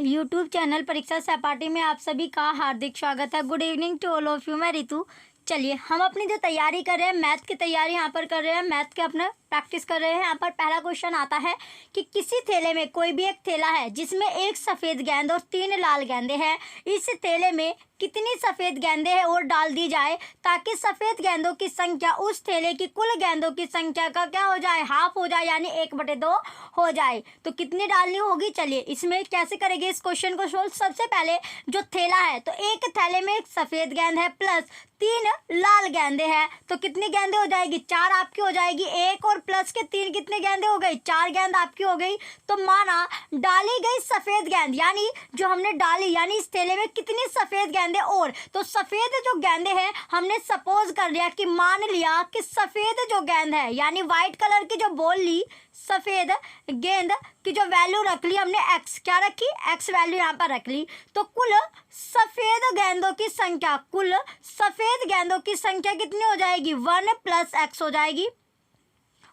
YouTube channel परीक्षा सहपाठी में आप सभी का हार्दिक स्वागत है। Good evening to all of you. मैं रितु। चलिए हम अपनी जो तैयारी कर रहे हैं, मैथ की तैयारी यहाँ पर कर रहे हैं, मैथ के अपना प्रैक्टिस कर रहे हैं। यहाँ पर पहला क्वेश्चन आता है कि किसी थैले में, कोई भी एक थैला है जिसमें एक सफ़ेद गेंद और 3 लाल गेंदे हैं, इस थैले में कितनी सफ़ेद गेंदें हैं और डाल दी जाए ताकि सफ़ेद गेंदों की संख्या उस थैले की कुल गेंदों की संख्या का क्या हो जाए, हाफ हो जाए, यानी 1/2 हो जाए। तो कितनी डालनी होगी, चलिए इसमें कैसे करेंगे इस क्वेश्चन को सोल्व। सबसे पहले जो थैला है, तो एक थैले में एक सफ़ेद गेंद है प्लस 3 लाल गेंदे हैं, तो कितनी गेंदें हो जाएगी, 4 आपकी हो जाएगी। एक और प्लस के 3 कितने गेंदें हो गई, 4 गेंद आपकी हो गई। तो माना डाली गई सफ़ेद गेंद, यानी जो हमने डाली, यानी इस थैले में कितनी सफ़ेद गेंदें, और तो सफ़ेद जो गेंदें हैं हमने सपोज कर लिया कि मान लिया कि सफ़ेद जो गेंद है, यानी वाइट कलर की जो बॉल ली, सफ़ेद गेंद की जो वैल्यू रख ली हमने एक्स, क्या रखी, एक्स वैल्यू यहाँ पर रख ली। तो कुल सफ़ेद गेंदों की संख्या, कुल सफ़ेद गेंदों की संख्या कितनी हो जाएगी, 1 + x हो जाएगी,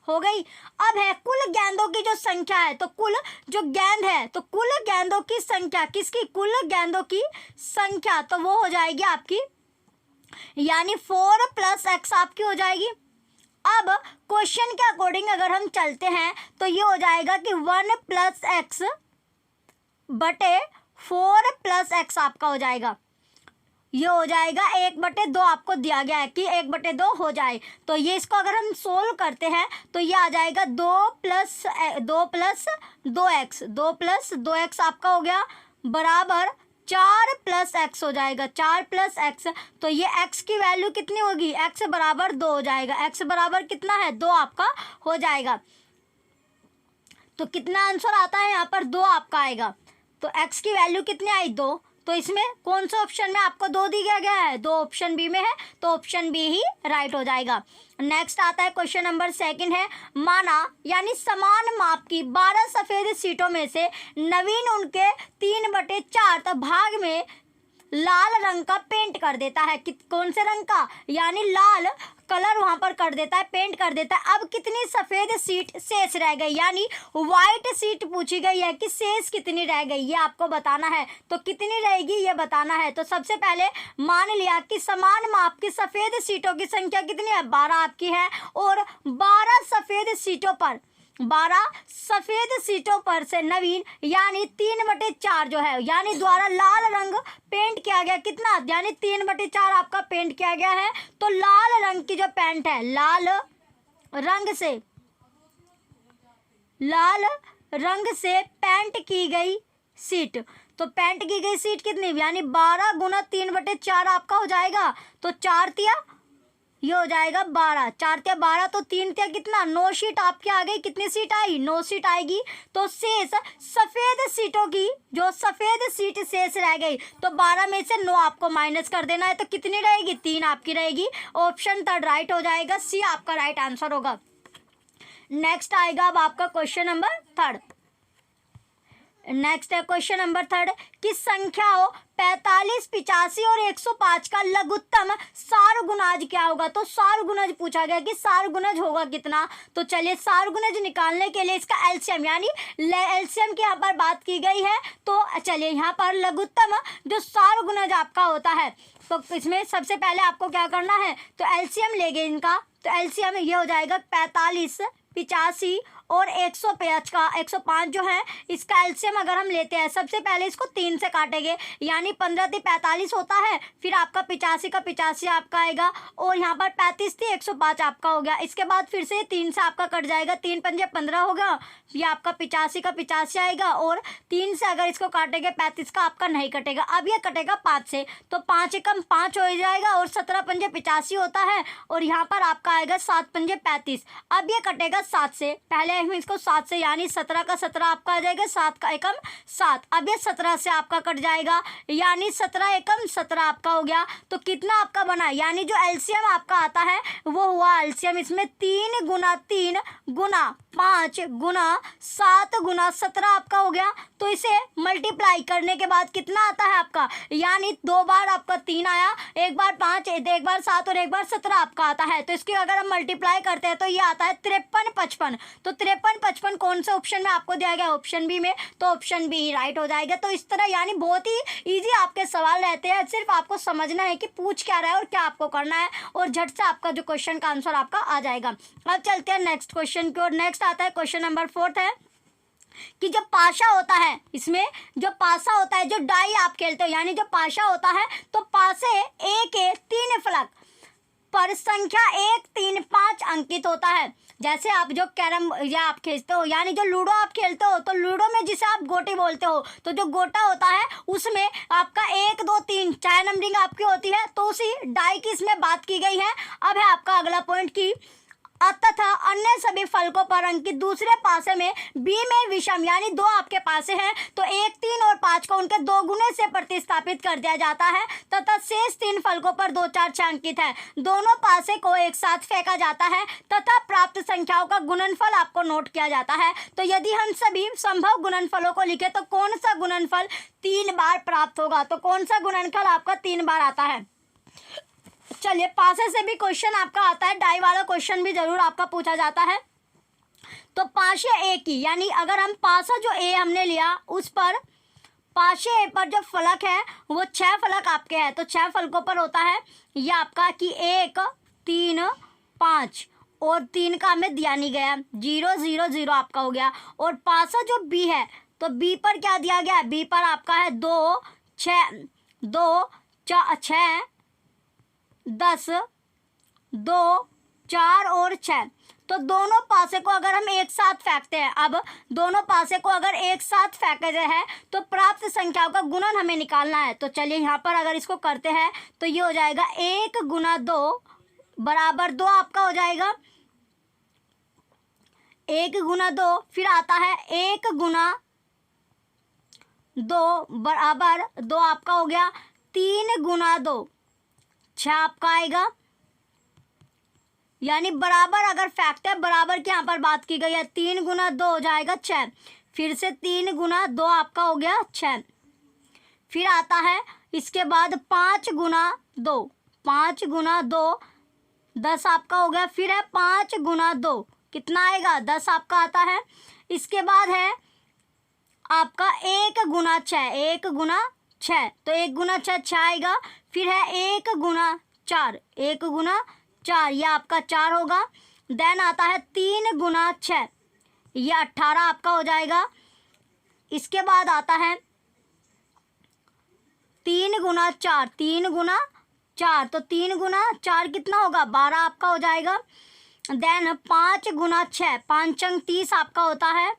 हो गई। अब है कुल गेंदों की जो संख्या है, तो कुल जो गेंद है, तो कुल गेंदों की संख्या, किसकी, कुल गेंदों की संख्या, तो वो हो जाएगी आपकी, यानी 4 + x आपकी हो जाएगी। अब क्वेश्चन के अकॉर्डिंग अगर हम चलते हैं तो ये हो जाएगा कि 1 + x बटे 4 + x आपका हो जाएगा। ये हो जाएगा 1/2 आपको दिया गया है कि 1/2 हो जाए। तो ये इसको अगर हम सोल्व करते हैं तो ये आ जाएगा 2 + 2x, 2 + 2x आपका हो गया बराबर 4 + x हो जाएगा, 4 + x। तो ये x की वैल्यू कितनी होगी, x बराबर 2 हो जाएगा। x बराबर कितना है, 2 आपका हो जाएगा। तो कितना आंसर आता है यहाँ पर, 2 आपका आएगा। तो x की वैल्यू कितनी आई, 2। तो इसमें कौन सा ऑप्शन में आपको 2 दिया गया है, 2 ऑप्शन बी में है, तो ऑप्शन बी ही राइट हो जाएगा। नेक्स्ट आता है क्वेश्चन नंबर 2 है, माना यानी समान माप की 12 सफ़ेद सीटों में से नवीन उनके 3/4 भाग में लाल रंग का पेंट कर देता है। कौन से रंग का, यानी लाल कलर वहां पर कर देता है, पेंट कर देता है। अब कितनी सफ़ेद सीट शेष रह गई, यानी वाइट सीट पूछी गई है कि शेष कितनी रह गई, ये आपको बताना है। तो कितनी रहेगी ये बताना है। तो सबसे पहले मान लिया कि समान माप की सफ़ेद सीटों की संख्या कितनी है, 12 आपकी है, और 12 सफ़ेद सीटों पर, 12 सफ़ेद सीटों पर से नवीन यानी 3/4 जो है, यानी द्वारा लाल रंग पेंट किया गया, कितना, यानी 3/4 आपका पेंट किया गया है। तो लाल रंग की जो पेंट है, लाल रंग से पेंट की गई सीट, तो पेंट की गई सीट कितनी, यानी 12 × 3/4 आपका हो जाएगा। तो 4 तिया ये हो जाएगा 12, 4 तिया 12, तो 3 तिया कितना, 9 सीट आपकी आ गई। कितनी सीट आई, 9 सीट आएगी। तो शेष सफ़ेद सीटों की, जो सफ़ेद सीट शेष रह गई, तो 12 में से 9 आपको माइनस कर देना है, तो कितनी रहेगी, 3 आपकी रहेगी। ऑप्शन 3 राइट हो जाएगा, सी आपका राइट आंसर होगा। नेक्स्ट आएगा अब आपका क्वेश्चन नंबर 3। नेक्स्ट है क्वेश्चन नंबर 3 कि संख्याओं 45, 85 और 105 का लघुत्तम सारगुणज क्या होगा। तो सारगुणज पूछा गया कि सारगुणज होगा कितना। तो चलिए सारगुणज निकालने के लिए इसका एलसीएम, यानी एलसीएम की यहाँ पर बात की गई है। तो चलिए यहाँ पर लघुत्तम जो सारगुणज आपका होता है, तो इसमें सबसे पहले आपको क्या करना है, तो एलसीएम लेंगे इनका। तो एलसीएम ये हो जाएगा 45, 85 और 105 जो है, इसका एलसीएम अगर हम लेते हैं, सबसे पहले इसको 3 से काटेंगे, यानी 15 × 45 होता है, फिर आपका 85 का 85 आपका आएगा, और यहाँ पर 35 थी 105 आपका हो गया। इसके बाद फिर से 3 से आपका कट जाएगा, 3 × 5 = 15 होगा, ये आपका 85 का 85 आएगा, और 3 से अगर इसको काटेंगे 35 का आपका नहीं कटेगा। अब ये कटेगा 5 से, तो 5 × 5 हो जाएगा, और 17 × 5 = 85 होता है, और यहाँ पर आपका आएगा 7 × 5 = 35। अब ये कटेगा 7 से, पहले हम इसको 7 से, यानी 17 का 17 आपका आ जाएगा, 7 का 1 7। अब ये 17 से आपका कट जाएगा, यानी 17 × 1 17 आपका हो गया। तो कितना आपका बना, यानी जो एलसीएम आपका आता है वो हुआ, एलसीएम इसमें 3 × 3 × 5 × 7 × 17 आपका हो गया। तो इसे मल्टीप्लाई करने के बाद कितना आता है आपका, यानी 2 बार आपका 3 आया, 1 बार 5, 1 बार 7 और 1 बार 17 आपका आता है। तो इसकी अगर हम मल्टीप्लाई करते हैं तो ये आता है 53 55। तो 53, 55 कौन से ऑप्शन में आपको दिया गया? ऑप्शन बी में, तो ऑप्शन बी ही राइट हो जाएगा। तो इस तरह यानी बहुत ही ईजी आपके सवाल रहते हैं, सिर्फ आपको समझना है कि पूछ क्या रहा है और क्या आपको करना है, और झट से आपका जो क्वेश्चन का आंसर आपका आ जाएगा। अब चलते हैं नेक्स्ट क्वेश्चन की ओर। नेक्स्ट आता है क्वेश्चन नंबर 4 है कि जो पाशा होता है, इसमें जो पासा होता है, जो डाई आप खेलते हो, यानी जो पाशा होता है, तो पासे ए के 3 फलक पर संख्या 1, 3, 5 अंकित होता है। जैसे आप जो कैरम या आप खेलते हो, यानी जो लूडो आप खेलते हो, तो लूडो में जिसे आप गोटी बोलते हो, तो जो गोटा होता है उसमें आपका 1, 2, 3 4 नंबरिंग आपकी होती है, तो उसी डाई की इसमें बात की गई है। अब है आपका अगला पॉइंट की तथा अन्य सभी फलकों पर अंकित दूसरे पासे में बी में विषम, यानी 2 आपके पासे हैं, तो 1, 3 और 5 को उनके 2 गुने से प्रतिस्थापित कर दिया जाता है तथा शेष 3 फलकों पर 2, 4, 6 अंकित है। दोनों पासे को एक साथ फेंका जाता है तथा प्राप्त संख्याओं का गुणनफल आपको नोट किया जाता है। तो यदि हम सभी संभव गुणनफलों को लिखे तो कौन सा गुणनफल 3 बार प्राप्त होगा? तो कौन सा गुणनफल आपका 3 बार आता है? चलिए, पासे से भी क्वेश्चन आपका आता है, डाई वाला क्वेश्चन भी जरूर आपका पूछा जाता है। तो पाशे ए की, यानी अगर हम पासा जो ए हमने लिया उस पर पाशे ए पर जो फलक है वो 6 फलक आपके हैं, तो 6 फलकों पर होता है ये आपका कि 1, 3, 5 और 3 का हमें दिया नहीं गया, 0, 0, 0 आपका हो गया। और पासा जो बी है, तो बी पर क्या दिया गया है? बी पर आपका है 2, 6, 2, 6, 10, 2, 4 और 6। तो दोनों पासे को अगर हम एक साथ फेंकते हैं, अब दोनों पासे को अगर एक साथ फेंके हैं तो प्राप्त संख्याओं का गुणन हमें निकालना है। तो चलिए यहाँ पर अगर इसको करते हैं तो ये हो जाएगा 1 गुना 2 बराबर 2 आपका हो जाएगा, 1 गुना 2, फिर आता है 1 गुना 2 बराबर 2 आपका हो गया, 3 गुना 2 6 आपका आएगा, यानी बराबर अगर फेंकते हैं, बराबर की यहाँ पर बात की गई है, 3 गुना 2 हो जाएगा 6, फिर से 3 गुना 2 आपका हो गया 6, फिर आता है इसके बाद 5 गुना 2, 5 गुना 2 10 आपका हो गया, फिर है 5 गुना 2 कितना आएगा? 10 आपका आता है। इसके बाद है आपका 1 गुना 6, 1 गुना 6, तो 1 गुना 6 6 आएगा, फिर है 1 गुना 4, 1 गुना 4 ये आपका 4 होगा। देन आता है 3 गुना 6, ये 18 आपका हो जाएगा। इसके बाद आता है 3 गुना 4, 3 गुना 4, तो 3 गुना 4 कितना होगा? 12 आपका हो जाएगा। देन 5 गुना 6, 5 अंक 30 आपका होता है।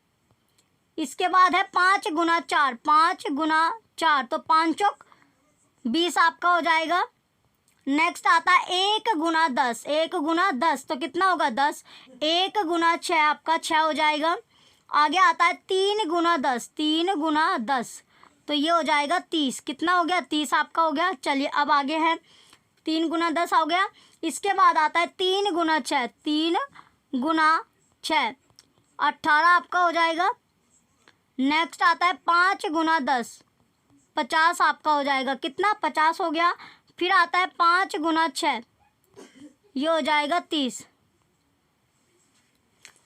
इसके बाद है 5 गुना 4, 5 गुना 4, तो 5 चौक 20 आपका हो जाएगा। नेक्स्ट आता है 1 गुना 10, 1 गुना 10 तो कितना होगा? 10, 1 गुना 6 आपका 6 हो जाएगा। आगे आता है 3 गुना 10, 3 गुना 10 तो ये हो जाएगा 30, कितना हो गया? 30 आपका हो गया। चलिए अब आगे है 3 गुना 10 हो गया। इसके बाद आता है 3 गुना 6, 3 गुना 6 18 आपका हो जाएगा। नेक्स्ट आता है 5 गुना 10 50 आपका हो जाएगा, कितना? 50 हो गया। फिर आता है 5 गुना 6 ये हो जाएगा 30।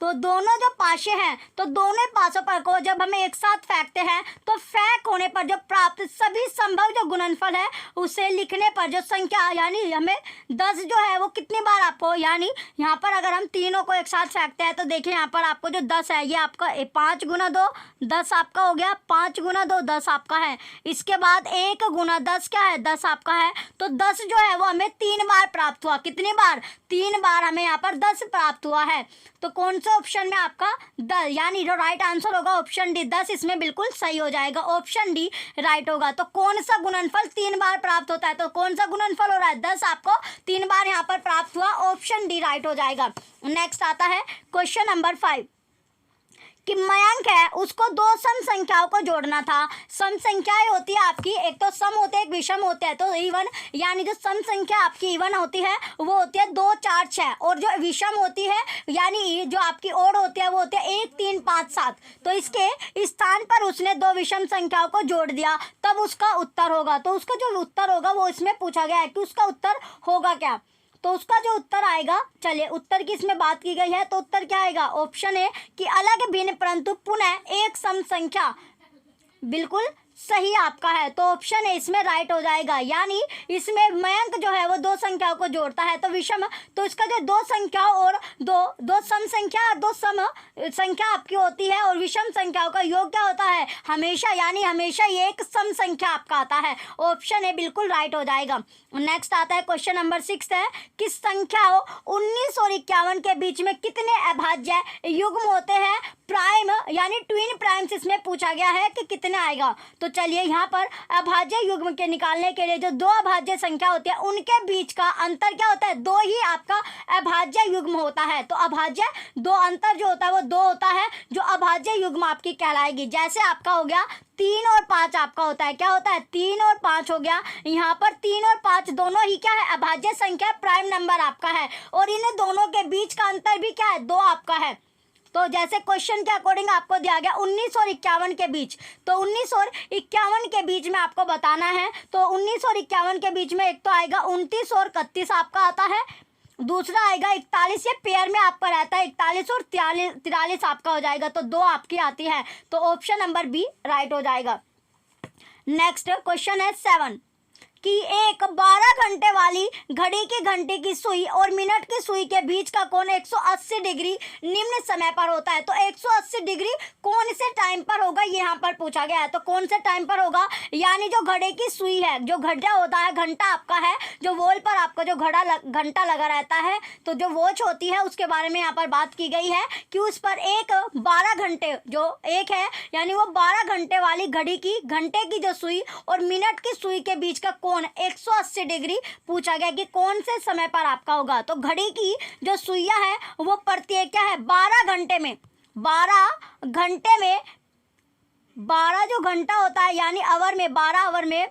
तो दोनों जो पाशे हैं, तो दोनों पासों पर को जब हमें एक साथ फेंकते हैं तो फेंक होने पर जो प्राप्त सभी संभव जो गुणनफल है उसे लिखने पर जो संख्या, यानी हमें 10 जो है वो कितनी बार आपको, यानी यहाँ पर अगर हम तीनों को एक साथ फेंकते हैं तो देखिए यहाँ पर आपको जो 10 है ये आपका 5 गुना 2 10 आपका हो गया, 5 गुना 2 10 आपका है। इसके बाद 1 गुना 10 क्या है? 10 आपका है। तो 10 जो है वो हमें 3 बार प्राप्त हुआ, कितनी बार? 3 बार हमें यहाँ पर 10 प्राप्त हुआ है। तो कौन सा ऑप्शन में आपका 10, यानी जो राइट आंसर होगा ऑप्शन डी 10 इसमें बिल्कुल सही हो जाएगा, ऑप्शन डी राइट होगा। तो कौन सा गुणनफल 3 बार प्राप्त होता है? तो कौन सा गुणनफल हो रहा है? 10 आपको 3 बार यहाँ पर प्राप्त हुआ, ऑप्शन डी राइट हो जाएगा। नेक्स्ट आता है क्वेश्चन नंबर 5 कि मयंक है उसको 2 सम संख्याओं को जोड़ना था। सम संख्याएं होती है आपकी, एक तो सम होते हैं एक विषम होते हैं। तो इवन यानी जो सम संख्या आपकी इवन होती है वो होती है 2 4 6, और जो विषम होती है यानी जो आपकी ओड होती है वो होती है 1 3 5 7। तो इसके स्थान पर उसने 2 विषम संख्याओं को जोड़ दिया, तब उसका उत्तर होगा। तो उसका जो उत्तर होगा वो इसमें पूछा गया है कि उसका उत्तर होगा क्या। तो उसका जो उत्तर आएगा, चलिए उत्तर की इसमें बात की गई है, तो उत्तर क्या आएगा? ऑप्शन ए कि अलग भिन्न परंतु पुनः एक सम संख्या, बिल्कुल सही आपका है। तो ऑप्शन ए इसमें राइट हो जाएगा। यानी इसमें मयंक जो है वो दो संख्याओं को जोड़ता है, तो विषम, तो इसका जो दो संख्याओं और दो सम संख्या, दो सम संख्या आपकी होती है और विषम संख्याओं का योग क्या होता है? हमेशा, यानी हमेशा ये एक सम संख्या आपका आता है। ऑप्शन ए बिल्कुल राइट हो जाएगा। नेक्स्ट आता है क्वेश्चन नंबर 6 है, किस संख्याओं 19 और 51 के बीच में कितने अभाज्य युग्म होते हैं? प्राइम यानी ट्विन प्राइम्स इसमें पूछा गया है कि कितने आएगा। तो चलिए यहाँ पर अभाज्य युग्म के निकालने के लिए जो दो अभाज्य संख्या होती है उनके बीच का अंतर क्या होता है? दो ही आपका अभाज्य युग्म होता है। तो अभाज्य दो, अंतर जो होता है वो दो होता है, जो अभाज्य युग्म आपकी कहलाएगी। जैसे आपका हो गया 3 और 5 आपका होता है, क्या होता है? 3 और 5 हो गया। यहाँ पर 3 और 5 दोनों ही क्या है? अभाज्य संख्या, प्राइम नंबर आपका है, और इन दोनों के बीच का अंतर भी क्या है? 2 आपका है। तो जैसे क्वेश्चन के अकॉर्डिंग आपको दिया गया 19 और 51 के बीच, तो 19 और 51 के बीच में आपको बताना है। तो 19 और 51 के बीच में एक तो आएगा 29 और 31 आपका आता है, दूसरा आएगा 41, ये पेयर में आपका रहता है, 41 और 43 आपका हो जाएगा, तो 2 आपकी आती है। तो ऑप्शन नंबर बी राइट हो जाएगा। नेक्स्ट क्वेश्चन है 7 कि एक 12 घंटे वाली घड़ी की घंटे की सुई और मिनट की सुई के बीच का कोण 180 डिग्री निम्न समय पर होता है। तो 180 डिग्री कौन से टाइम पर होगा, ये यहाँ पर पूछा गया है। तो कौन से टाइम पर होगा? यानी जो घड़ी की सुई है, जो घड़ा होता है, घंटा आपका है, जो वॉल पर आपका जो घंटा लगा रहता है, तो जो वॉच होती है उसके बारे में यहाँ पर बात की गई है कि उस पर एक 12 घंटे जो एक है, यानी वो 12 घंटे वाली घड़ी की घंटे की जो सुई और मिनट की सुई के बीच का कोण 180 डिग्री पूछा गया कि कौन से समय पर आपका होगा। तो घड़ी की जो सुइयां है वो प्रत्येक क्या है? 12 घंटे में, 12 घंटे में, 12 जो घंटा होता है यानी आवर में, 12 आवर में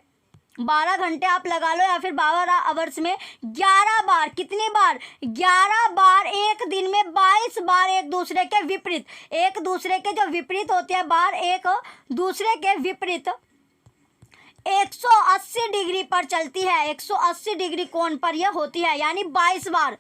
12 घंटे आप लगा लो, या फिर 12 आवर्स में 11 बार, कितनी बार? 11 बार एक दिन में, 22 बार एक दूसरे के विपरीत, एक दूसरे के जो विपरीत होते हैं बार, एक दूसरे के विपरीत 180 डिग्री पर चलती है, 180 डिग्री कोण पर यह होती है, यानी 22 बार,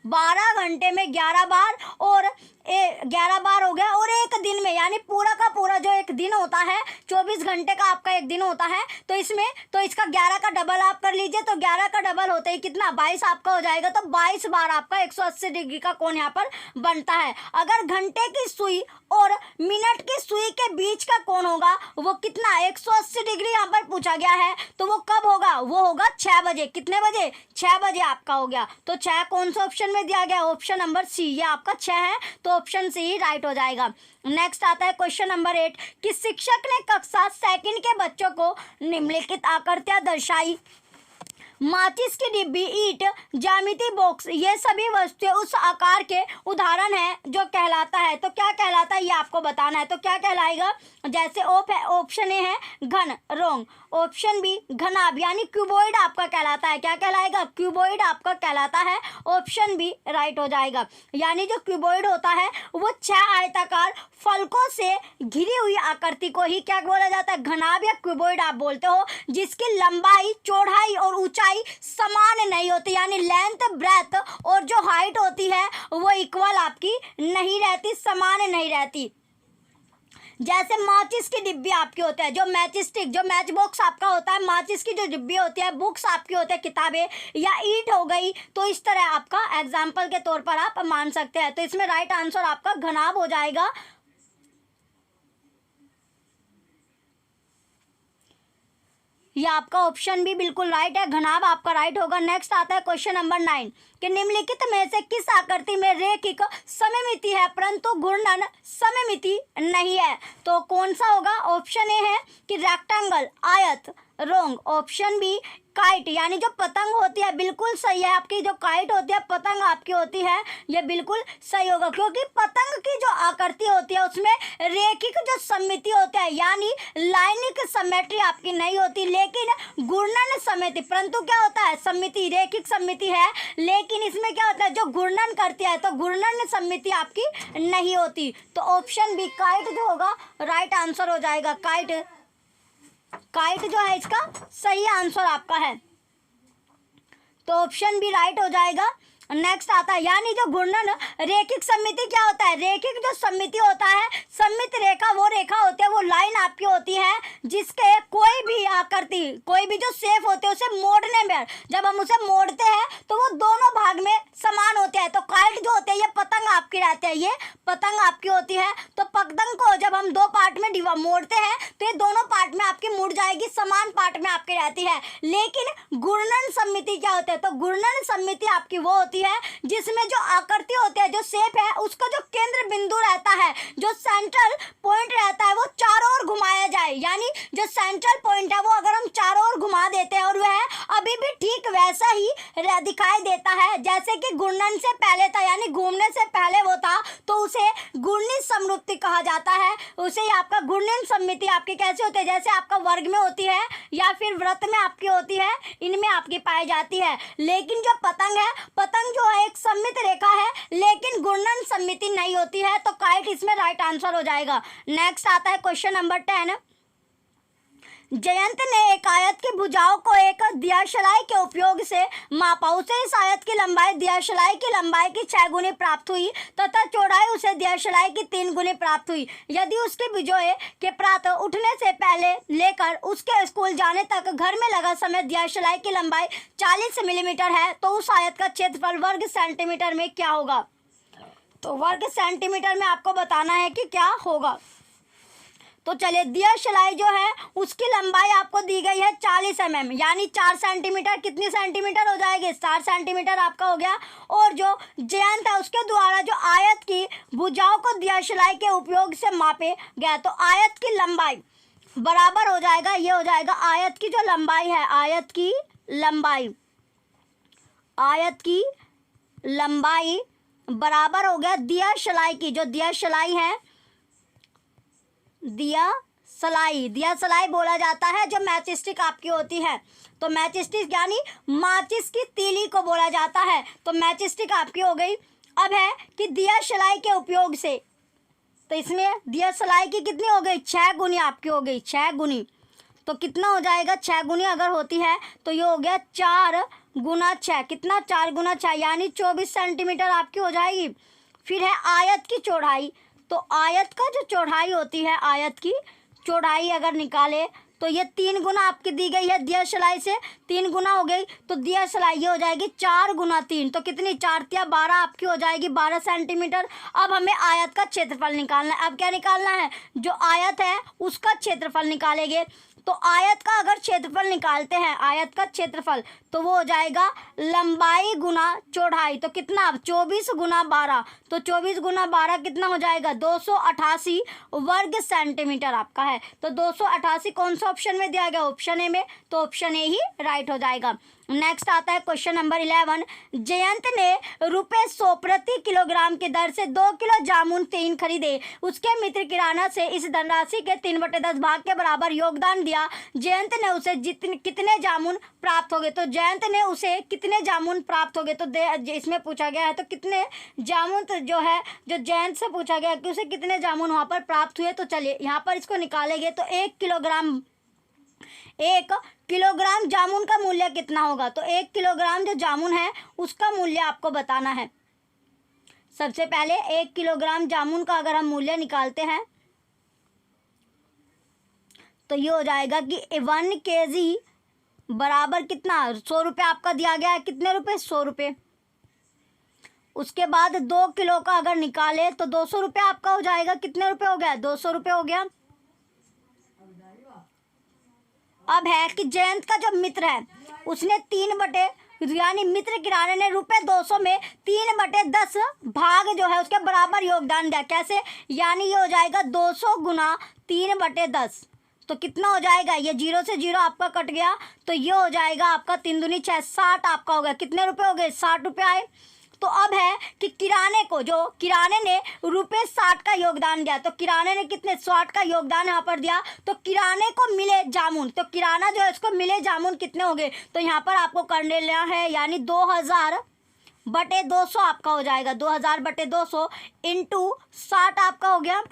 12 घंटे में 11 बार और 11 बार हो गया, और एक दिन में, यानी पूरा का पूरा जो एक दिन होता है, 24 घंटे का आपका एक दिन होता है, तो इसमें तो इसका 11 का डबल आप कर लीजिए, तो 11 का डबल होते ही कितना? 22 आपका हो जाएगा। तो 22 बार आपका 180 डिग्री का कोण यहाँ पर बनता है। अगर घंटे की सुई और मिनट की सुई के बीच का कोण होगा वो कितना? 180 डिग्री यहाँ पर पूछा गया है, तो वो कब होगा? वो होगा 6 बजे। कितने बजे? 6 बजे आपका हो गया। तो 6 कौन सा ऑप्शन में दिया गया? ऑप्शन नंबर सी, ये आपका 6 है, तो ऑप्शन सी ही राइट हो जाएगा। नेक्स्ट आता है क्वेश्चन नंबर 8 कि शिक्षक ने कक्षा सेकंड के बच्चों को निम्नलिखित आकृतियां दर्शाई। माचिस की डिब्बी, ईंट, ज्यामिति बॉक्स, ये सभी वस्तुएं उस आकार के उदाहरण हैं जो कहलाता है। तो क्या कहलाता है ये आपको बताना है। तो क्या कहलाएगा? जैसे ऑप्शन ए है घन, रोंग, ऑप्शन बी घनाभ यानी क्यूबॉइड आपका कहलाता है। क्या कहलाएगा? क्यूबॉइड आपका कहलाता है। ऑप्शन बी राइट हो जाएगा। यानी जो क्यूबॉइड होता है वो 6 आयताकार फलकों से घिरी हुई आकृति को ही क्या बोला जाता है? घनाभ या क्यूबॉइड आप बोलते हो, जिसकी लंबाई, चौड़ाई और ऊंचाई समान नहीं होती, यानी लेंथ, ब्रेथ और जो हाइट होती है वो इक्वल आपकी नहीं रहती, समान नहीं रहती। जैसे माचिस की डिब्बी आपकी होता है, जो मैच स्टिक, जो मैच बॉक्स आपका होता है, माचिस की जो डिब्बी होती है, बुक्स आपकी होती है, किताबें या ईंट हो गई, तो इस तरह आपका एग्जाम्पल के तौर पर आप मान सकते हैं। तो इसमें राइट आंसर आपका घनाभ हो जाएगा। ये आपका ऑप्शन भी बिल्कुल राइट है, घनाभ आपका राइट होगा। नेक्स्ट आता है क्वेश्चन नंबर 9 कि निम्नलिखित में से किस आकृति में रेखिक सममिति है परंतु घूर्णन सममिति नहीं है। तो कौन सा होगा? ऑप्शन ए है कि रेक्टेंगल, आयत, रोंग। ऑप्शन बी काइट यानी जो पतंग होती है, बिल्कुल सही है। आपकी जो काइट होती है, पतंग आपकी होती है, ये बिल्कुल सही होगा, क्योंकि पतंग की जो आकृति होती है उसमें रेखिक जो सममिति होती है, यानी लाइनिक सिमेट्री आपकी नहीं होती, लेकिन घूर्णन सममिति। परंतु क्या होता है? सममिति, रेखिक सममिति है, लेकिन इसमें क्या होता है? जो घूर्णन करती है, तो घूर्णन सममिति आपकी नहीं होती। तो ऑप्शन बी काइट जो होगा राइट आंसर हो जाएगा। काइट जो है इसका सही आंसर आपका है। तो ऑप्शन बी राइट हो जाएगा। नेक्स्ट आता है, यानी जो घूर्णन रेखिक सममिति क्या होता है, रेखिक जो सममिति होता है, सममित रेखा वो रेखा होती है, वो लाइन आपकी होती है जिसके कोई भी आकृति, कोई भी जो शेप होते हैं उसे मोड़ने में, जब हम उसे मोड़ते हैं तो वो दोनों भाग में समान होते हैं। तो काइट जो होते हैं ये पतंग आपकी रहती है, ये पतंग आपकी होती है। तो पतंग को जब हम दो पार्ट में मोड़ते हैं तो ये दोनों पार्ट में आपकी मुड़ जाएगी, समान पार्ट में आपकी रहती है। लेकिन घूर्णन सममिति क्या होता है, तो घूर्णन सममिति आपकी वो होती है जिसमें जो आकृति होती है, जो शेप है, उसका जो केंद्र बिंदु रहता है, जो सेंट्रल पॉइंट रहता है, वो चारों ओर घुमाया जाए। यानी जो सेंट्रल पॉइंट है वो अगर हम चारों ओर घुमा देते हैं और वह अभी भी ठीक वैसा ही दिखाई देता है जैसे कि घूर्णन से पहले था, यानी घूमने से पहले वो था, तो उसे घूर्णित समरूपता कहा जाता है। उसे आपका घूर्णन सममिति आपकी कैसे होती है, जैसे आपका वर्ग में होती है या फिर वृत्त में आपकी होती है, इनमें आपकी पाई जाती है। लेकिन जो पतंग है, पतंग जो है एक सममित रेखा है लेकिन घूर्णन सममिति नहीं होती है। तो काइट इसमें राइट आंसर हो जाएगा। नेक्स्ट आता है क्वेश्चन नंबर 10। जयंत ने एक आयत की भुजाओं को एक दियाशलाई के उपयोग से मापा। उसे इस आयत की लंबाई दियाशलाई की लंबाई की 6 गुनी प्राप्त हुई तथा चौड़ाई उसे दियाशलाई की 3 गुनी प्राप्त हुई। यदि उसकी भुजाएं के प्रातः उठने से पहले लेकर उसके स्कूल जाने तक घर में लगा समय दियाशलाई की लंबाई 40 मिलीमीटर है तो उस आयत का क्षेत्रफल वर्ग सेंटीमीटर में क्या होगा। तो वर्ग सेंटीमीटर में आपको बताना है कि क्या होगा। तो चलिए, दियाशलाई जो है उसकी लंबाई आपको दी गई है 40 mm, यानी 4 सेंटीमीटर, कितनी सेंटीमीटर हो जाएगी, 4 सेंटीमीटर आपका हो गया। और जो जयंत है उसके द्वारा जो आयत की भुजाओं को दियाशलाई के उपयोग से मापे गया, तो आयत की लंबाई बराबर हो जाएगा, ये हो जाएगा आयत की जो लंबाई है, आयत की लंबाई बराबर हो गया दियाशलाई की, जो दियाशलाई है, दियाशलाई बोला जाता है जो मैचस्टिक आपकी होती है। तो मैचस्टिक यानी माचिस की तीली को बोला जाता है। तो मैचस्टिक आपकी हो गई। अब है कि दियाशलाई के उपयोग से, तो इसमें दियाशलाई की कितनी हो गई, 6 गुनी आपकी हो गई, 6 गुनी। तो कितना हो जाएगा, 6 गुनी अगर होती है तो ये हो गया 4 गुना 6, कितना 4 गुना 6 यानी 24 सेंटीमीटर आपकी हो जाएगी। फिर है आयत की चौड़ाई। तो आयत का जो चौड़ाई होती है, आयत की चौड़ाई अगर निकाले तो ये 3 गुना आपकी दी गई है दियाशलाई से, 3 गुना हो गई। तो दियाशलाई ये हो जाएगी 4 गुना 3, तो कितनी, 4 तिया 12 आपकी हो जाएगी, 12 सेंटीमीटर। अब हमें आयत का क्षेत्रफल निकालना है। अब क्या निकालना है, जो आयत है उसका क्षेत्रफल निकालेंगे। तो आयत का अगर क्षेत्रफल निकालते हैं, आयत का क्षेत्रफल, तो वो हो जाएगा लंबाई गुना चौड़ाई। तो कितना, 24 गुना 12, तो 24 गुना 12 कितना हो जाएगा, 288 वर्ग सेंटीमीटर आपका है। तो 288 कौन सा ऑप्शन में दिया गया, ऑप्शन ए में, तो ऑप्शन ए ही राइट हो जाएगा। नेक्स्ट आता है क्वेश्चन नंबर 11। जयंत ने ₹100 प्रति किलोग्राम की दर से 2 किलो जामुन 3 खरीदे। उसके मित्र किराना से इस धनराशि के 3/10 भाग के बराबर योगदान दिया। जयंत ने उसे कितने जामुन प्राप्त हो गए। तो जयंत ने उसे कितने जामुन प्राप्त हो गए, तो इसमें पूछा गया है तो कितने जामुन, तो जो है जो जयंत से पूछा गया कि उसे कितने जामुन वहाँ पर प्राप्त हुए। तो चलिए यहाँ पर इसको निकालेंगे तो 1 किलोग्राम जामुन का मूल्य कितना होगा। तो 1 किलोग्राम जो जामुन है उसका मूल्य आपको बताना है। सबसे पहले 1 किलोग्राम जामुन का अगर हम मूल्य निकालते हैं तो ये हो जाएगा कि 1 kg बराबर कितना, 100 रुपये आपका दिया गया है, कितने रुपए, 100 रुपये। उसके बाद 2 किलो का अगर निकाले तो 200 रुपये आपका हो जाएगा, कितने रुपए हो गया, 200 रुपये हो गया। अब है कि जयंत का जो मित्र है उसने 3 यानी मित्र किराने ने ₹200 में 3/10 भाग जो है उसके बराबर योगदान दिया। कैसे, यानी ये हो जाएगा 200 गुना 3/10, तो कितना हो जाएगा, ये 0 से 0 आपका कट गया, तो ये हो जाएगा आपका 3 दूनी 6, 60 आपका हो गया। कितने रुपए हो गए, 60 रुपये आए। तो अब है कि किराने ने ₹60 का योगदान दिया। तो किराने ने कितने, 60 का योगदान यहाँ पर दिया। तो किराने को मिले जामुन, तो किराना जो है उसको मिले जामुन कितने हो गए, तो यहाँ पर आपको कर लेना है, यानी 2000/200 आपका हो जाएगा। 2000/200 × 60 आपका हो गया,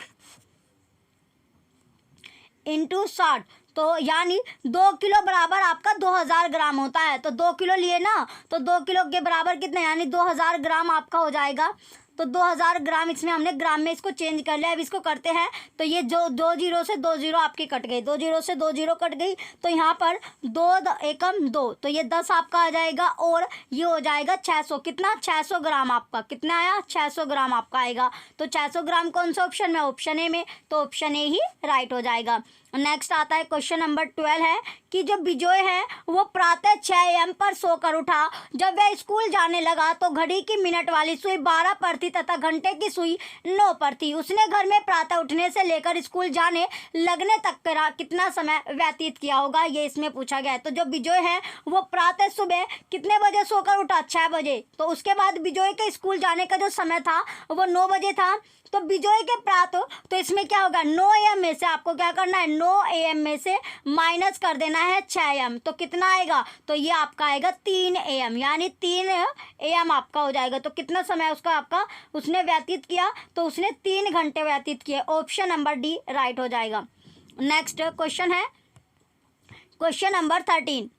× 60, तो यानी 2 किलो बराबर आपका 2000 ग्राम होता है। तो 2 किलो लिए ना, तो 2 किलो के बराबर कितने, यानी 2000 ग्राम आपका हो जाएगा। तो 2000 ग्राम, इसमें हमने ग्राम में इसको चेंज कर लिया। अब इसको करते हैं, तो ये जो 2 जीरो से 2 जीरो आपकी कट गई, 2 जीरो से 2 जीरो कट गई, तो यहाँ पर 2 एकम 2, तो ये 10 आपका आ जाएगा और ये हो जाएगा 600। कितना, 600 ग्राम आपका कितना आया, 600 ग्राम आपका आएगा। तो 600 ग्राम कौन सा ऑप्शन में, ऑप्शन ए में, तो ऑप्शन ए ही राइट हो जाएगा। नेक्स्ट आता है क्वेश्चन नंबर 12 है कि जो बिजोय है वो प्रातः 6 AM पर सोकर उठा। जब वह स्कूल जाने लगा तो घड़ी की मिनट वाली सुई 12 पर थी तथा घंटे की सुई 9 पर थी। उसने घर में प्रातः उठने से लेकर स्कूल जाने लगने तक का कितना समय व्यतीत किया होगा, ये इसमें पूछा गया है। तो जो बिजोय है वो प्रातः सुबह कितने बजे सोकर उठा, 6 बजे। तो उसके बाद बिजोय के स्कूल जाने का जो समय था वो 9 बजे था। तो बिजोय के प्रातः, तो इसमें क्या होगा, 9 AM में से आपको क्या करना है, 9 AM में से माइनस कर देना है 6 AM। तो कितना आएगा, तो ये आपका आएगा 3 AM, यानी 3 AM आपका हो जाएगा। तो कितना समय उसका आपका उसने व्यतीत किया, तो उसने 3 घंटे व्यतीत किए। ऑप्शन नंबर डी राइट हो जाएगा। नेक्स्ट क्वेश्चन है क्वेश्चन नंबर 13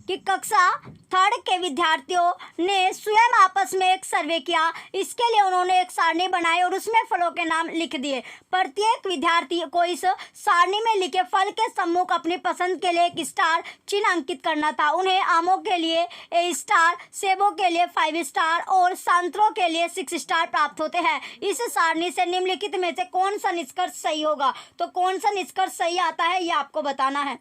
कि कक्षा 3 के विद्यार्थियों ने स्वयं आपस में एक सर्वे किया। इसके लिए उन्होंने एक सारणी बनाई और उसमें फलों के नाम लिख दिए। प्रत्येक विद्यार्थी को इस सारणी में लिखे फल के सम्मुख अपनी पसंद के लिए एक स्टार चिन्ह अंकित करना था। उन्हें आमों के लिए ए स्टार, सेबों के लिए 5 स्टार और संतरों के लिए 6 स्टार प्राप्त होते हैं। इस सारणी से निम्नलिखित में से कौन सा निष्कर्ष सही होगा, तो कौन सा निष्कर्ष सही आता है ये आपको बताना है।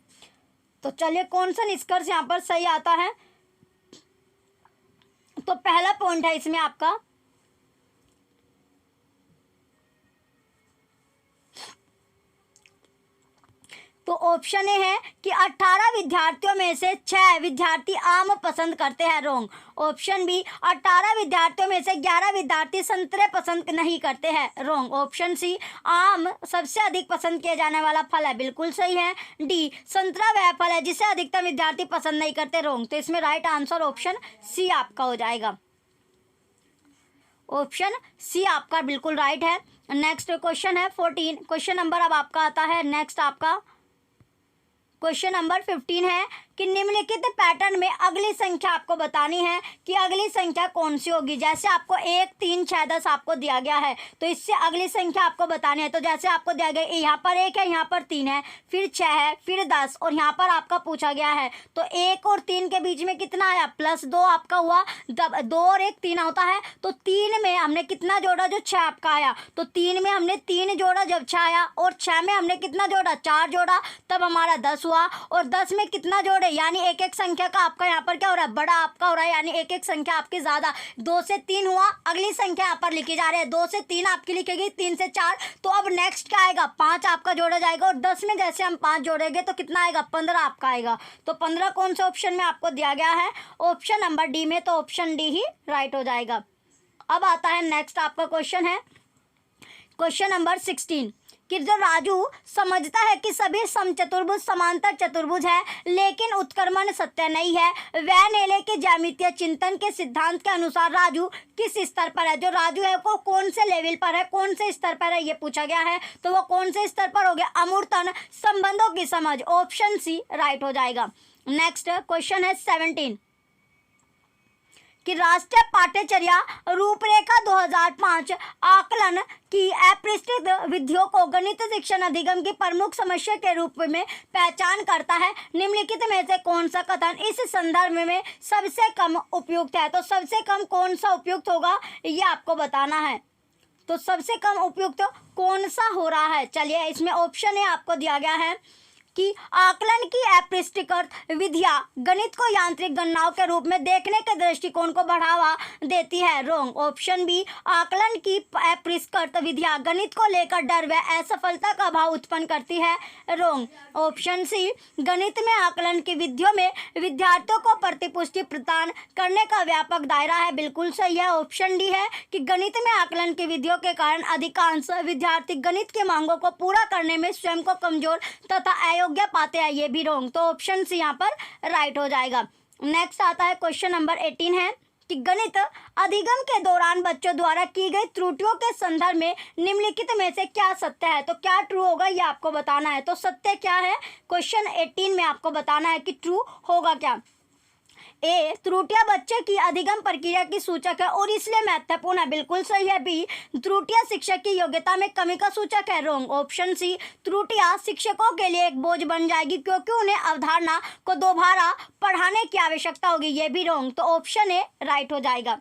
तो चलिए कौन सा निष्कर्ष यहाँ पर सही आता है, तो पहला पॉइंट है इसमें आपका तो ऑप्शन ए है कि 18 विद्यार्थियों में से 6 विद्यार्थी आम पसंद करते हैं, रॉन्ग। ऑप्शन बी 18 विद्यार्थियों में से 11 विद्यार्थी संतरे पसंद नहीं करते हैं, रॉन्ग। ऑप्शन सी आम सबसे अधिक पसंद किया जाने वाला फल है, बिल्कुल सही है। डी संतरा वह फल है जिसे अधिकतम विद्यार्थी पसंद नहीं करते, रॉन्ग। तो इसमें राइट आंसर ऑप्शन सी आपका हो जाएगा। ऑप्शन सी आपका बिल्कुल राइट है। नेक्स्ट क्वेश्चन है 14, क्वेश्चन नंबर अब आपका आता है नेक्स्ट आपका क्वेश्चन नंबर 15 है कि निम्नलिखित पैटर्न में अगली संख्या आपको बतानी है कि अगली संख्या कौन सी होगी। जैसे आपको 1, 3, 6, 10 आपको दिया गया है, तो इससे अगली संख्या आपको बतानी है। तो जैसे आपको दिया गया यहाँ पर 1 है, यहाँ पर 3 है, फिर 6 है, फिर 10 और यहाँ पर आपका पूछा गया है। तो 1 और 3 के बीच में कितना आया, +2 आपका हुआ। जब 2 और 1 3 होता है, तो 3 में हमने कितना जोड़ा, जो 6 आपका आया। तो 3 में हमने 3 जोड़ा जब 6 आया, और 6 में हमने कितना जोड़ा, 4 जोड़ा, तब हमारा 10 हुआ। और 10 में कितना जोड़े, यानी एक एक संख्या का आपका यहाँ पर क्या हो रहा है, बड़ा आपका हो रहा है, यानी एक एक संख्या आपकी ज्यादा। 2 से 3 हुआ, अगली संख्या यहाँ पर लिखी जा रही है। 2 से 3 आपकी लिखेगी, 3 से 4, तो अब नेक्स्ट क्या आएगा, 5 आपका जोड़ा जाएगा। और 10 में जैसे हम 5 जोड़ेंगे तो कितना आएगा, 15 आपका आएगा। तो 15 कौन से ऑप्शन में आपको दिया गया है, ऑप्शन नंबर डी में, तो ऑप्शन डी ही राइट हो जाएगा। अब आता है नेक्स्ट आपका क्वेश्चन है क्वेश्चन नंबर 16 कि जो राजू समझता है कि सभी समचतुर्भुज समांतर चतुर्भुज है लेकिन उत्क्रमण सत्य नहीं है, वह नेले के ज्यामितीय चिंतन के सिद्धांत के अनुसार राजू किस स्तर पर है। जो राजू है वो कौन से लेवल पर है, कौन से स्तर पर है, ये पूछा गया है। तो वो कौन से स्तर पर हो गया, अमूर्तन संबंधों की समझ, ऑप्शन सी राइट हो जाएगा। नेक्स्ट क्वेश्चन है 17 कि राष्ट्रीय पाठ्यचर्या रूपरेखा 2005 आकलन की अपरिष्कृत विधियों को गणित शिक्षण अधिगम की प्रमुख समस्या के रूप में पहचान करता है। निम्नलिखित में से कौन सा कथन इस संदर्भ में सबसे कम उपयुक्त है। तो सबसे कम कौन सा उपयुक्त होगा ये आपको बताना है। तो सबसे कम उपयुक्त कौन सा हो रहा है, चलिए इसमें ऑप्शन है आपको दिया गया है कि आकलन की अपरिष्कृत विधियां गणित को यांत्रिक गणनाओं के रूप में देखने के दृष्टिकोण को बढ़ावा देती है, रॉन्ग। ऑप्शन बी आकलन की अपरिष्कृत विधियां गणित को लेकर डर व असफलता का भाव उत्पन्न करती है, रॉन्ग। ऑप्शन सी गणित में आकलन की विधियों में विद्यार्थियों को प्रतिपुष्टि प्रदान करने का व्यापक दायरा है, बिल्कुल सही है। ऑप्शन डी है कि गणित में आकलन की विधियों के कारण अधिकांश विद्यार्थी गणित की मांगों को पूरा करने में स्वयं को कमजोर तथा योग्य पाते हैं, ये भी रॉन्ग। तो ऑप्शन सी यहाँ पर राइट हो जाएगा। नेक्स्ट आता है क्वेश्चन नंबर 18 है, कि गणित अधिगम के दौरान बच्चों द्वारा की गई त्रुटियों के संदर्भ में निम्नलिखित में से क्या सत्य है। तो क्या ट्रू होगा ये आपको बताना है। तो सत्य क्या है, क्वेश्चन 18 में आपको बताना है कि ट्रू होगा क्या। ए, त्रुटियां बच्चे की अधिगम प्रक्रिया की सूचक है और इसलिए महत्वपूर्ण है, बिल्कुल सही है। बी, त्रुटियां शिक्षक की योग्यता में कमी का सूचक है, रॉन्ग। ऑप्शन सी, त्रुटियां शिक्षकों के लिए एक बोझ बन जाएगी क्योंकि उन्हें अवधारणा को दोबारा पढ़ाने की आवश्यकता होगी, ये भी रॉन्ग। तो ऑप्शन ए राइट हो जाएगा।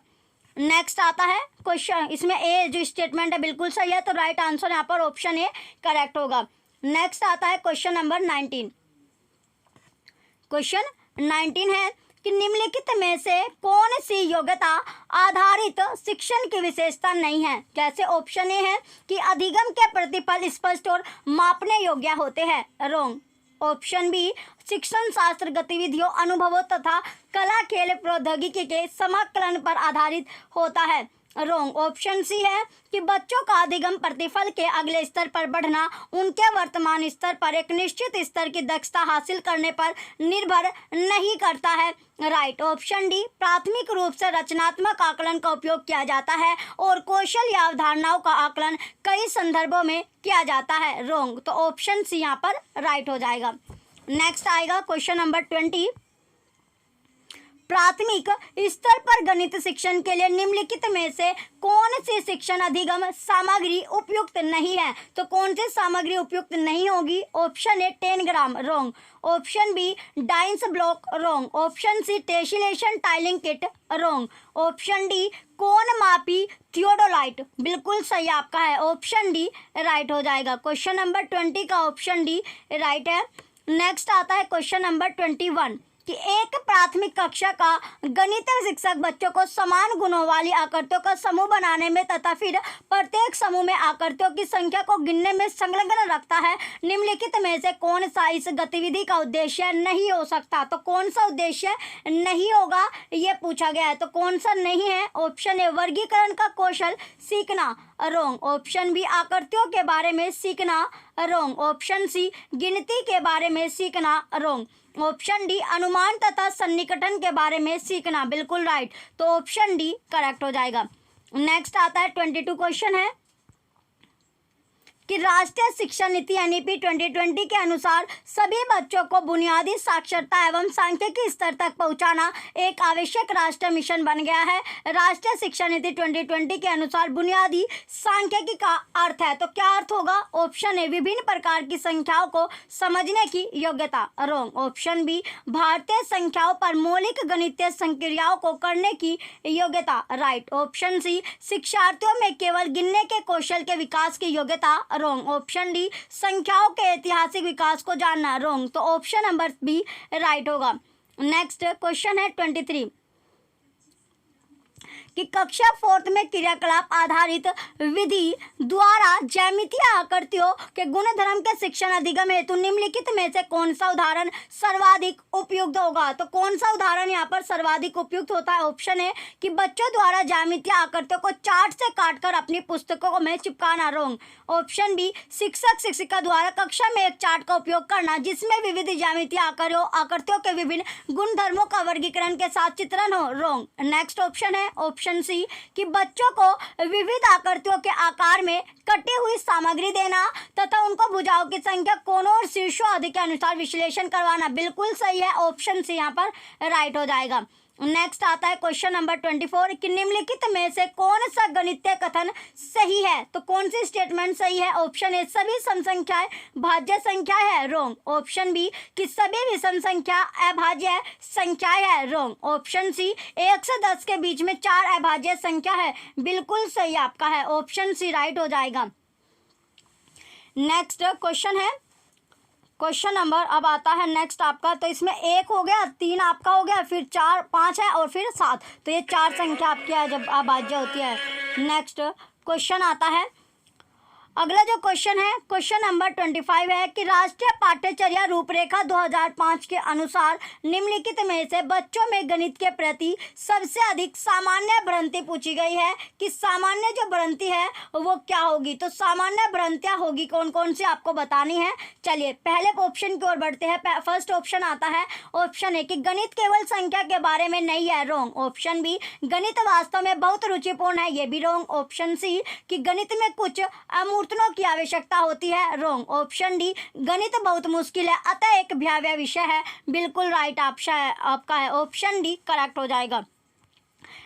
नेक्स्ट आता है क्वेश्चन, इसमें ए जो स्टेटमेंट है बिल्कुल सही है, तो राइट आंसर यहाँ पर ऑप्शन ए करेक्ट होगा। नेक्स्ट आता है क्वेश्चन नंबर 19। क्वेश्चन 19 है कि निम्नलिखित में से कौन सी योग्यता आधारित शिक्षण की विशेषता नहीं है। जैसे ऑप्शन ए है कि अधिगम के प्रतिफल स्पष्ट और मापने योग्य होते हैं, रॉन्ग। ऑप्शन बी, शिक्षण शास्त्र गतिविधियों, अनुभवों तथा कला खेल प्रौद्योगिकी के समाकलन पर आधारित होता है, रॉन्ग। ऑप्शन सी है कि बच्चों का अधिगम प्रतिफल के अगले स्तर पर बढ़ना उनके वर्तमान स्तर पर एक निश्चित स्तर की दक्षता हासिल करने पर निर्भर नहीं करता है, राइट। ऑप्शन डी, प्राथमिक रूप से रचनात्मक आकलन का उपयोग किया जाता है और कौशल या अवधारणाओं का आकलन कई संदर्भों में किया जाता है, रॉन्ग। तो ऑप्शन सी यहाँ पर राइट हो जाएगा। नेक्स्ट आएगा क्वेश्चन नंबर 20। प्राथमिक स्तर पर गणित शिक्षण के लिए निम्नलिखित में से कौन सी शिक्षण अधिगम सामग्री उपयुक्त नहीं है। तो कौन सी सामग्री उपयुक्त नहीं होगी। Option A, 10 gram, wrong. Option B, Dienes block, wrong. Option C, tessellation tiling kit, wrong. Option D, कोन मापी थियोडोलाइट, बिल्कुल सही आपका है, ऑप्शन डी राइट हो जाएगा। क्वेश्चन नंबर 20 का ऑप्शन डी राइट है। नेक्स्ट आता है क्वेश्चन नंबर 21 कि एक प्राथमिक कक्षा का गणित शिक्षक बच्चों को समान गुणों वाली आकृतियों का समूह बनाने में तथा फिर प्रत्येक समूह में आकृतियों की संख्या को गिनने में संलग्न रखता है। निम्नलिखित में से कौन सा इस गतिविधि का उद्देश्य नहीं हो सकता। तो कौन सा उद्देश्य नहीं होगा ये पूछा गया है। तो कौन सा नहीं है। ऑप्शन ए, वर्गीकरण का कौशल सीखना, रॉन्ग। ऑप्शन बी, आकृतियों के बारे में सीखना, रॉन्ग। ऑप्शन सी, गिनती के बारे में सीखना, रॉन्ग। ऑप्शन डी, अनुमान तथा सन्निकटन के बारे में सीखना, बिल्कुल राइट। तो ऑप्शन डी करेक्ट हो जाएगा। नेक्स्ट आता है 22 क्वेश्चन है कि राष्ट्रीय शिक्षा नीति एनईपी 2020 के अनुसार सभी बच्चों को बुनियादी साक्षरता एवं सांख्यिकी स्तर तक पहुंचाना एक आवश्यक राष्ट्रीय मिशन बन गया है। राष्ट्रीय शिक्षा नीति 2020 के अनुसार बुनियादी सांख्यिकी का अर्थ है, तो क्या अर्थ होगा। ऑप्शन ए, विभिन्न प्रकार की संख्याओं को समझने की योग्यता, रॉन्ग। ऑप्शन बी, भारतीय संख्याओं पर मौलिक गणितीय संक्रियाओं को करने की योग्यता, राइट। ऑप्शन सी, शिक्षार्थियों में केवल गिनने के कौशल के विकास की योग्यता, रॉन्ग। ऑप्शन डी, संख्याओं के ऐतिहासिक विकास को जानना, रॉन्ग। तो ऑप्शन नंबर बी राइट होगा। नेक्स्ट क्वेश्चन है 23 कि कक्षा 4 में क्रियाकलाप आधारित विधि द्वारा ज्यामितीय आकृतियों के गुणधर्म के शिक्षण अधिगम हेतु निम्नलिखित में से कौन सा उदाहरण सर्वाधिक उपयुक्त होगा। तो कौन सा उदाहरण यहाँ पर सर्वाधिक उपयुक्त होता है। ऑप्शन है कि बच्चों द्वारा ज्यामितीय आकृतियों को चार्ट से काटकर अपनी पुस्तकों में चिपकाना, रॉन्ग। ऑप्शन बी, शिक्षक शिक्षिका द्वारा कक्षा में एक चार्ट का उपयोग करना जिसमें विविध ज्यामितीय आकृतियों के विभिन्न गुणधर्मों का वर्गीकरण के साथ चित्रण हो, रॉन्ग। नेक्स्ट ऑप्शन है ऑप्शन सी कि बच्चों को विविध आकृतियों के आकार में कटी हुई सामग्री देना तथा उनको भुजाओं की संख्या, कोनों और शीर्षों आदि के अनुसार विश्लेषण करवाना, बिल्कुल सही है, ऑप्शन सी यहाँ पर राइट हो जाएगा। नेक्स्ट आता है क्वेश्चन नंबर 24 कि निम्नलिखित में से कौन सा गणितीय कथन सही है। तो कौन सी स्टेटमेंट सही है। ऑप्शन ए, सभी सम संख्याएं भाज्य संख्या है, रॉन्ग। ऑप्शन बी कि सभी विषम संख्या अभाज्य संख्याएं है, रॉन्ग। ऑप्शन सी, 1 से 10 के बीच में 4 अभाज्य संख्या है, बिल्कुल सही आपका है, ऑप्शन सी राइट हो जाएगा। नेक्स्ट क्वेश्चन है क्वेश्चन नंबर अब आता है नेक्स्ट आपका, तो इसमें 1 हो गया, 3 आपका हो गया, फिर 4 5 है और फिर 7, तो ये 4 संख्या आपकी है जब अभाज्य होती है। नेक्स्ट क्वेश्चन आता है अगला जो क्वेश्चन है, क्वेश्चन नंबर 25 है कि राष्ट्रीय पाठ्यचर्या रूपरेखा 2005 के अनुसार निम्नलिखित में से बच्चों में गणित के प्रति सबसे अधिक सामान्य भ्रांति पूछी गई है कि सामान्य जो भ्रांति है वो क्या होगी। तो सामान्य भ्रांतियां होगी कौन कौन सी आपको बतानी है। चलिए पहले ऑप्शन की ओर बढ़ते हैं। फर्स्ट ऑप्शन आता है ऑप्शन ए कि गणित केवल संख्या के बारे में नहीं है, रॉन्ग। ऑप्शन बी गणित वास्तव में बहुत रुचिपूर्ण है, ये भी रॉन्ग। ऑप्शन सी कि गणित में कुछ अमूर्तनों की आवश्यकता होती है, रॉन्ग। ऑप्शन डी गणित बहुत मुश्किल है अतः एक भयावह विषय है, बिल्कुल राइट आपका है ऑप्शन डी करेक्ट हो जाएगा।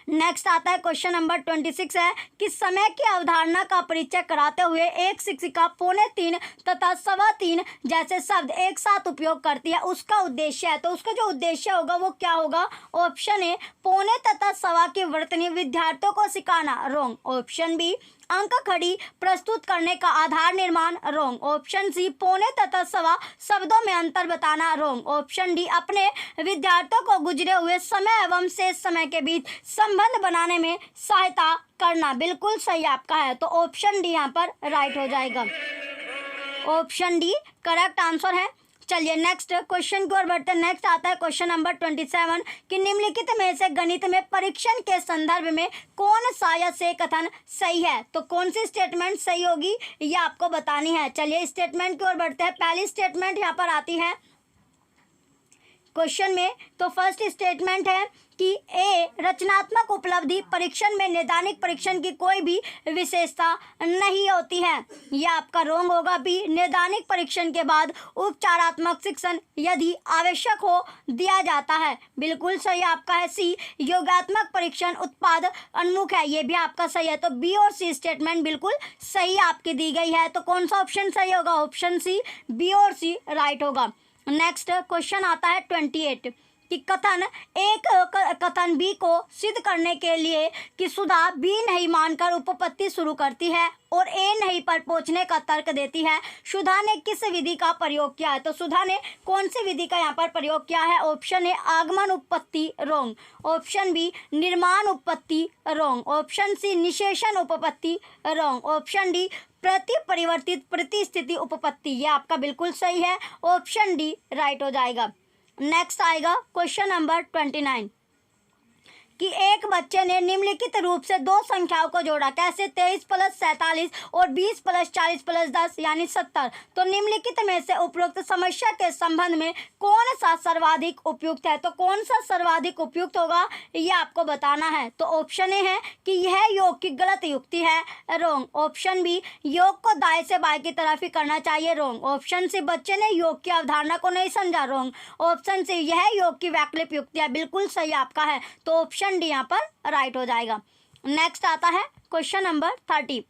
नेक्स्ट आता है क्वेश्चन नंबर 26 है कि समय की अवधारणा का परिचय कराते हुए एक शिक्षिका 2.25 तथा 3.25 जैसे शब्द एक साथ उपयोग करती है, उसका उद्देश्य है। तो उसका जो उद्देश्य होगा वो क्या होगा। ऑप्शन ए 2.25 तथा 1.25 की वर्तनी विद्यार्थियों को सिखाना, रॉन्ग। ऑप्शन बी अंक खड़ी प्रस्तुत करने का आधार निर्माण, रॉन्ग। ऑप्शन सी 2.25 तथा 1.25 शब्दों में अंतर बताना, रॉन्ग। ऑप्शन डी अपने विद्यार्थियों को गुजरे हुए समय एवं शेष समय के बीच संबंध बनाने में सहायता करना, बिल्कुल सही आपका है। तो ऑप्शन डी यहाँ पर राइट हो जाएगा, ऑप्शन डी करेक्ट आंसर है। चलिए नेक्स्ट क्वेश्चन की ओर बढ़ते हैं। नेक्स्ट आता है क्वेश्चन नंबर 27 कि निम्नलिखित में से गणित में परीक्षण के संदर्भ में कौन सा या से कथन सही है। तो कौन सी स्टेटमेंट सही होगी ये आपको बतानी है। चलिए स्टेटमेंट की ओर बढ़ते हैं। पहली स्टेटमेंट यहाँ पर आती है क्वेश्चन में। तो फर्स्ट स्टेटमेंट है कि ए रचनात्मक उपलब्धि परीक्षण में नैदानिक परीक्षण की कोई भी विशेषता नहीं होती है, यह आपका रॉन्ग होगा। बी नैदानिक परीक्षण के बाद उपचारात्मक शिक्षण यदि आवश्यक हो दिया जाता है, बिल्कुल सही आपका है। सी योगात्मक परीक्षण उत्पाद उन्मुख है, ये भी आपका सही है। तो बी और सी स्टेटमेंट बिल्कुल सही आपकी दी गई है। तो कौन सा ऑप्शन सही होगा। ऑप्शन सी बी और सी राइट होगा। नेक्स्ट क्वेश्चन आता है 28 कि कथन बी को सिद्ध करने के लिए कि सुधा बी नहीं मानकर उपपत्ति शुरू करती है और ए नहीं पर पहुंचने का तर्क देती है, सुधा ने किस विधि का प्रयोग किया है। तो सुधा ने कौन सी विधि का यहाँ पर प्रयोग किया है। ऑप्शन ए आगमन उपपत्ति, रॉन्ग। ऑप्शन बी निर्माण उपपत्ति, रॉन्ग। ऑप्शन सी निशेषण उपपत्ति, रॉन्ग। ऑप्शन डी प्रति परिवर्तित प्रतिस्थिति उपपत्ति, ये आपका बिल्कुल सही है, ऑप्शन डी राइट हो जाएगा। नेक्स्ट आएगा क्वेश्चन नंबर 29 कि एक बच्चे ने निम्नलिखित रूप से दो संख्याओं को जोड़ा, कैसे 23 + 47 और 20 + 40 + 10 यानी 70। तो निम्नलिखित में से उपरोक्त समस्या के संबंध में कौन सा सर्वाधिक उपयुक्त है। तो कौन सा सर्वाधिक उपयुक्त होगा ये आपको बताना है। तो ऑप्शन ए है कि यह योग की गलत युक्ति है, रॉन्ग। ऑप्शन बी योग को दाएं से बाएं की तरफ ही करना चाहिए, रॉन्ग। ऑप्शन सी बच्चे ने योग की अवधारणा को नहीं समझा, रॉन्ग। ऑप्शन सी यह योग की वैकल्पिक युक्ति है, बिल्कुल सही आपका है। तो ऑप्शन डी यहाँ पर राइट हो जाएगा। नेक्स्ट आता है क्वेश्चन नंबर 30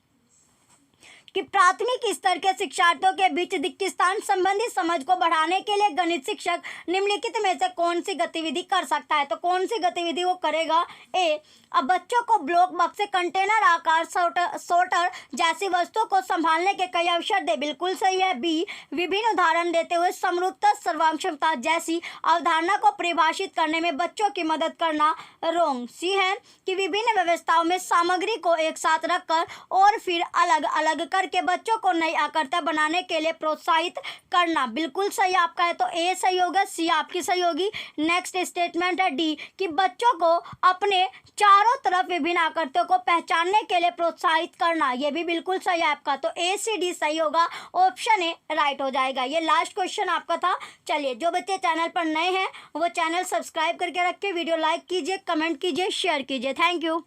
कि प्राथमिक स्तर के शिक्षार्थियों के बीच दिक्स्थान संबंधी समझ को बढ़ाने के लिए गणित शिक्षक निम्नलिखित में से कौन सी गतिविधि कर सकता है। तो कौन सी गतिविधि वो करेगा। ए अब बच्चों को ब्लॉक बक्स से कंटेनर आकार सोर्टर जैसी वस्तुओं को संभालने के कई अवसर दे, बिल्कुल सही है। बी विभिन्न उदाहरण देते हुए समरूपता सर्वांगक्षमता जैसी अवधारणा को परिभाषित करने में बच्चों की मदद करना, रॉन्ग। सी है कि विभिन्न व्यवस्थाओं में सामग्री को एक साथ रखकर और फिर अलग अलग करके बच्चों को नई आकृति बनाने के लिए प्रोत्साहित करना, बिल्कुल सही आपका है। तो ए सही होगा, सी आपकी सही होगी। नेक्स्ट स्टेटमेंट है डी कि बच्चों को अपने चारों तरफ विभिन्न आकृतियों को पहचानने के लिए प्रोत्साहित करना, यह भी बिल्कुल सही है आपका। तो ए सी डी सही होगा, ऑप्शन ए राइट हो जाएगा। ये लास्ट क्वेश्चन आपका था। चलिए जो बच्चे चैनल पर नए हैं वो चैनल सब्सक्राइब करके रखें, वीडियो लाइक कीजिए, कमेंट कीजिए, शेयर कीजिए। Thank you.